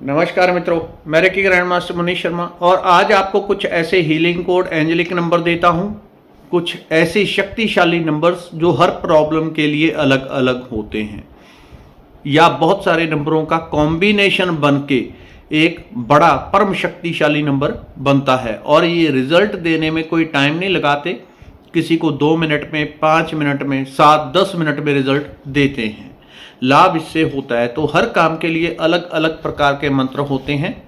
नमस्कार मित्रों, मैं reiki grand master Manish Sharma और आज आपको कुछ ऐसे हीलिंग कोड एंजेलिक नंबर देता हूं, कुछ ऐसे शक्तिशाली नंबर्स जो हर प्रॉब्लम के लिए अलग अलग होते हैं या बहुत सारे नंबरों का कॉम्बिनेशन बन के एक बड़ा परम शक्तिशाली नंबर बनता है। और ये रिजल्ट देने में कोई टाइम नहीं लगाते, किसी को 2 मिनट में, 5 मिनट में, 7-10 मिनट में रिजल्ट देते हैं। लाभ इससे होता है। तो हर काम के लिए अलग अलग प्रकार के मंत्र होते हैं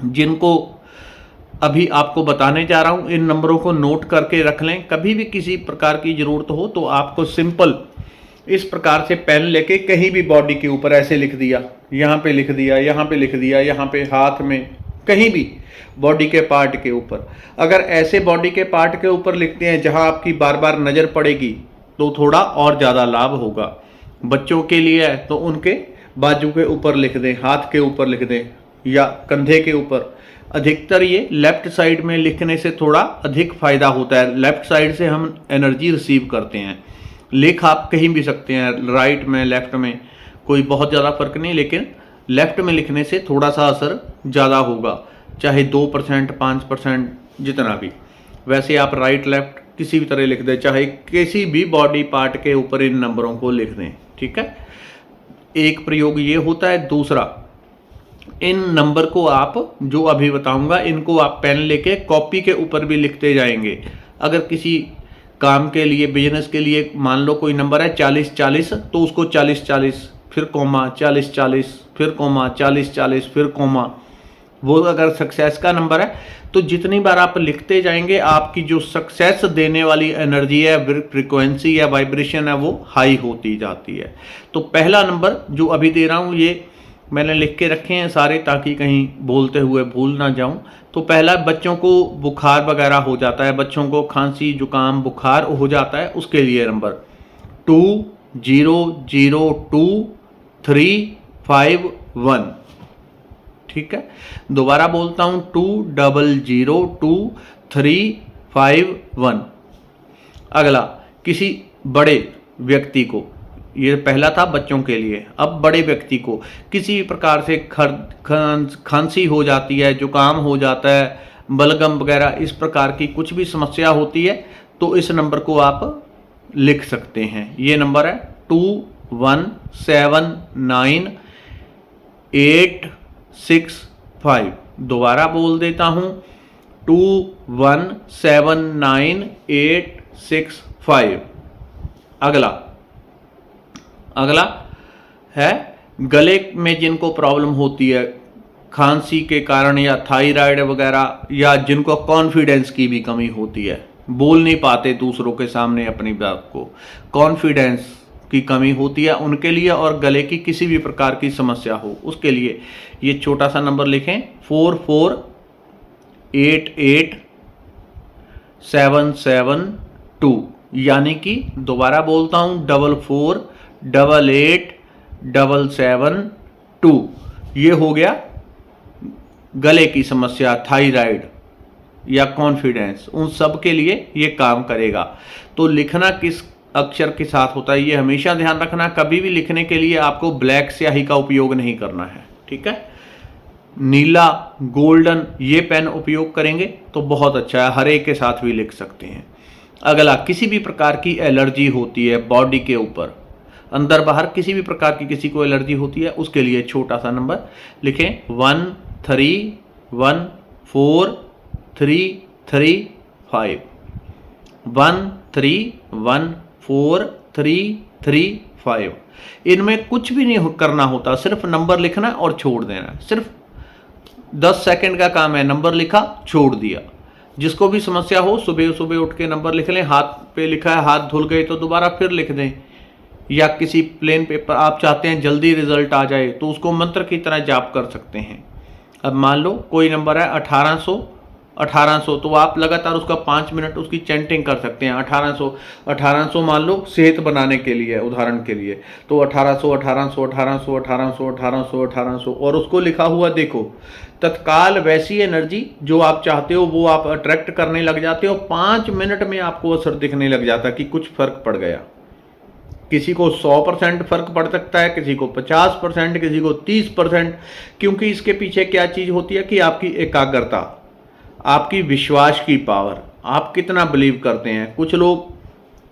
जिनको अभी आपको बताने जा रहा हूं। इन नंबरों को नोट करके रख लें, कभी भी किसी प्रकार की जरूरत हो तो आपको सिंपल इस प्रकार से पेन लेके कहीं भी बॉडी के ऊपर ऐसे लिख दिया, यहाँ पे लिख दिया, यहाँ पे लिख दिया, यहाँ पे हाथ में, कहीं भी बॉडी के पार्ट के ऊपर। अगर ऐसे बॉडी के पार्ट के ऊपर लिखते हैं जहाँ आपकी बार बार नज़र पड़ेगी तो थोड़ा और ज़्यादा लाभ होगा। बच्चों के लिए है तो उनके बाजू के ऊपर लिख दें, हाथ के ऊपर लिख दें या कंधे के ऊपर। अधिकतर ये लेफ्ट साइड में लिखने से थोड़ा अधिक फायदा होता है। लेफ्ट साइड से हम एनर्जी रिसीव करते हैं। लिख आप कहीं भी सकते हैं, राइट में, लेफ्ट में, कोई बहुत ज़्यादा फर्क नहीं, लेकिन लेफ्ट में लिखने से थोड़ा सा असर ज़्यादा होगा, चाहे 2%, 5%, जितना भी। वैसे आप राइट लेफ्ट किसी भी तरह लिख दें, चाहे किसी भी बॉडी पार्ट के ऊपर इन नंबरों को लिख दें, ठीक है। एक प्रयोग ये होता है। दूसरा, इन नंबर को आप जो अभी बताऊंगा इनको आप पेन लेके कॉपी के ऊपर भी लिखते जाएंगे। अगर किसी काम के लिए, बिजनेस के लिए मान लो कोई नंबर है 40-40, तो उसको 40-40 फिर कोमा, 40-40 फिर कोमा, 40-40 फिर कोमा। वो अगर सक्सेस का नंबर है तो जितनी बार आप लिखते जाएंगे आपकी जो सक्सेस देने वाली एनर्जी है, फ्रीक्वेंसी या वाइब्रेशन है, वो हाई होती जाती है। तो पहला नंबर जो अभी दे रहा हूँ ये मैंने लिख के रखे हैं सारे, ताकि कहीं बोलते हुए भूल ना जाऊं। तो पहला, बच्चों को बुखार वगैरह हो जाता है, बच्चों को खांसी जुकाम बुखार हो जाता है, उसके लिए नंबर 2002-351। ठीक है, दोबारा बोलता हूं, 2002-351। अगला, किसी बड़े व्यक्ति को, ये पहला था बच्चों के लिए, अब बड़े व्यक्ति को किसी प्रकार से खांसी हो जाती है, जुकाम हो जाता है, बलगम वगैरह, इस प्रकार की कुछ भी समस्या होती है तो इस नंबर को आप लिख सकते हैं। ये नंबर है 2179-865। दोबारा बोल देता हूं, 2179-865। अगला है गले में जिनको प्रॉब्लम होती है खांसी के कारण, या थायराइड वगैरह, या जिनको कॉन्फिडेंस की भी कमी होती है, बोल नहीं पाते दूसरों के सामने अपनी बात को, कॉन्फिडेंस की कमी होती है उनके लिए, और गले की किसी भी प्रकार की समस्या हो उसके लिए ये छोटा सा नंबर लिखें, 4488772। यानी कि दोबारा बोलता हूं, 44888772। ये हो गया गले की समस्या, थायराइड या कॉन्फिडेंस, उन सब के लिए ये काम करेगा। तो लिखना किस अक्षर के साथ होता है ये हमेशा ध्यान रखना। कभी भी लिखने के लिए आपको ब्लैक स्याही का उपयोग नहीं करना है, ठीक है। नीला, गोल्डन ये पेन उपयोग करेंगे तो बहुत अच्छा है, हरे के साथ भी लिख सकते हैं। अगला, किसी भी प्रकार की एलर्जी होती है बॉडी के ऊपर, अंदर बाहर किसी भी प्रकार की किसी को एलर्जी होती है, उसके लिए छोटा सा नंबर लिखें, 13143335। 13143335। इनमें कुछ भी नहीं करना होता, सिर्फ नंबर लिखना और छोड़ देना। सिर्फ 10 सेकंड का काम है, नंबर लिखा, छोड़ दिया। जिसको भी समस्या हो सुबह सुबह उठ के नंबर लिख लें। हाथ पे लिखा है, हाथ धुल गए तो दोबारा फिर लिख दें, या किसी प्लेन पेपर, आप चाहते हैं जल्दी रिजल्ट आ जाए तो उसको मंत्र की तरह जाप कर सकते हैं। अब मान लो कोई नंबर है 1800, तो आप लगातार उसका 5 मिनट उसकी चैंटिंग कर सकते हैं। 1800 मान लो सेहत बनाने के लिए, उदाहरण के लिए, तो 1800 और उसको लिखा हुआ देखो, तत्काल वैसी एनर्जी जो आप चाहते हो वो आप अट्रैक्ट करने लग जाते हो। 5 मिनट में आपको असर दिखने लग जाता है कि कुछ फर्क पड़ गया। किसी को 100% फर्क पड़ सकता है, किसी को 50%, किसी को 30%। क्योंकि इसके पीछे क्या चीज़ होती है कि आपकी एकाग्रता, आपकी विश्वास की पावर, आप कितना बिलीव करते हैं। कुछ लोग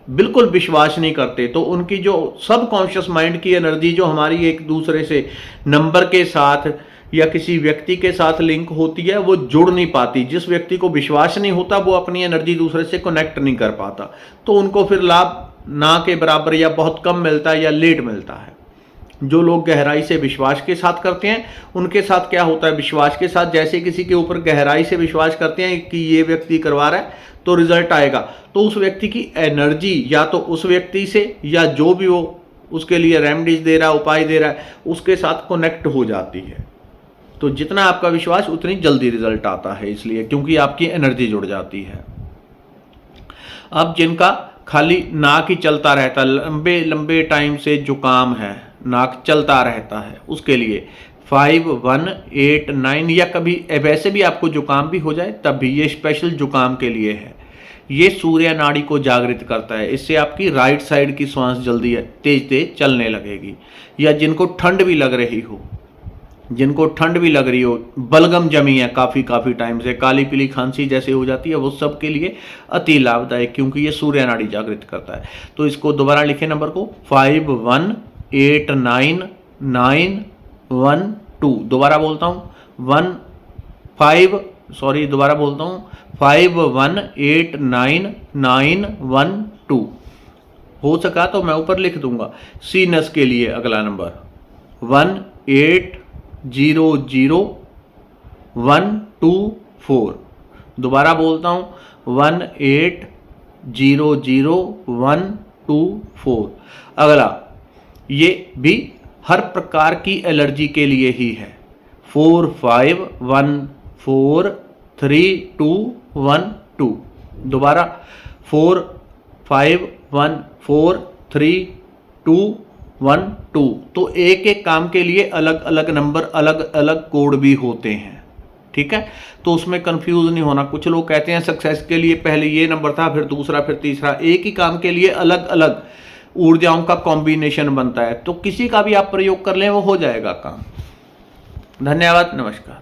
बिल्कुल विश्वास नहीं करते, तो उनकी जो सबकॉन्शियस माइंड की एनर्जी जो हमारी एक दूसरे से नंबर के साथ या किसी व्यक्ति के साथ लिंक होती है, वो जुड़ नहीं पाती। जिस व्यक्ति को विश्वास नहीं होता वो अपनी एनर्जी दूसरे से कनेक्ट नहीं कर पाता, तो उनको फिर लाभ ना के बराबर या बहुत कम मिलता है या लेट मिलता है। जो लोग गहराई से विश्वास के साथ करते हैं उनके साथ क्या होता है, विश्वास के साथ जैसे किसी के ऊपर गहराई से विश्वास करते हैं कि ये व्यक्ति करवा रहा है तो रिजल्ट आएगा, तो उस व्यक्ति की एनर्जी या तो उस व्यक्ति से या जो भी वो उसके लिए रेमेडीज दे रहा है, उपाय दे रहा है, उसके साथ कनेक्ट हो जाती है। तो जितना आपका विश्वास उतनी जल्दी रिजल्ट आता है, इसलिए क्योंकि आपकी एनर्जी जुड़ जाती है। अब जिनका खाली नाक ही चलता रहता, लंबे लंबे टाइम से जुकाम है, नाक चलता रहता है, उसके लिए 5, 1, 8, 9 या कभी वैसे भी आपको जुकाम भी हो जाए तब भी ये स्पेशल जुकाम के लिए है। ये सूर्य नाड़ी को जागृत करता है, इससे आपकी राइट साइड की सांस जल्दी तेज तेज चलने लगेगी। या जिनको ठंड भी लग रही हो, जिनको ठंड भी लग रही हो, बलगम जमी है काफ़ी टाइम से, काली पीली खांसी जैसे हो जाती है, वो सब के लिए अति लाभदायक, क्योंकि ये सूर्य नाड़ी जागृत करता है। तो इसको दोबारा लिखें नंबर को 5, 1, 8, 9, 9, 1, 2। दोबारा बोलता हूँ 5, 1, 8, 9, 9, 1, 2। हो सका तो मैं ऊपर लिख दूंगा। सीनस के लिए अगला नंबर 1, 8, 0, 0, 1, 2, 4। दोबारा बोलता हूँ 1, 8, 0, 0, 1, 2, 4। अगला ये भी हर प्रकार की एलर्जी के लिए ही है। 4, 5, 1, 4, 3, 2, 1, 2। दोबारा 4, 5, 1, 4, 3, 2, 1, 2। तो एक एक काम के लिए अलग अलग नंबर, अलग अलग कोड भी होते हैं, ठीक है। तो उसमें कंफ्यूज नहीं होना। कुछ लोग कहते हैं सक्सेस के लिए पहले ये नंबर था, फिर दूसरा, फिर तीसरा। एक ही काम के लिए अलग अलग ऊर्जाओं का कॉम्बिनेशन बनता है, तो किसी का भी आप प्रयोग कर लें वो हो जाएगा काम। धन्यवाद, नमस्कार।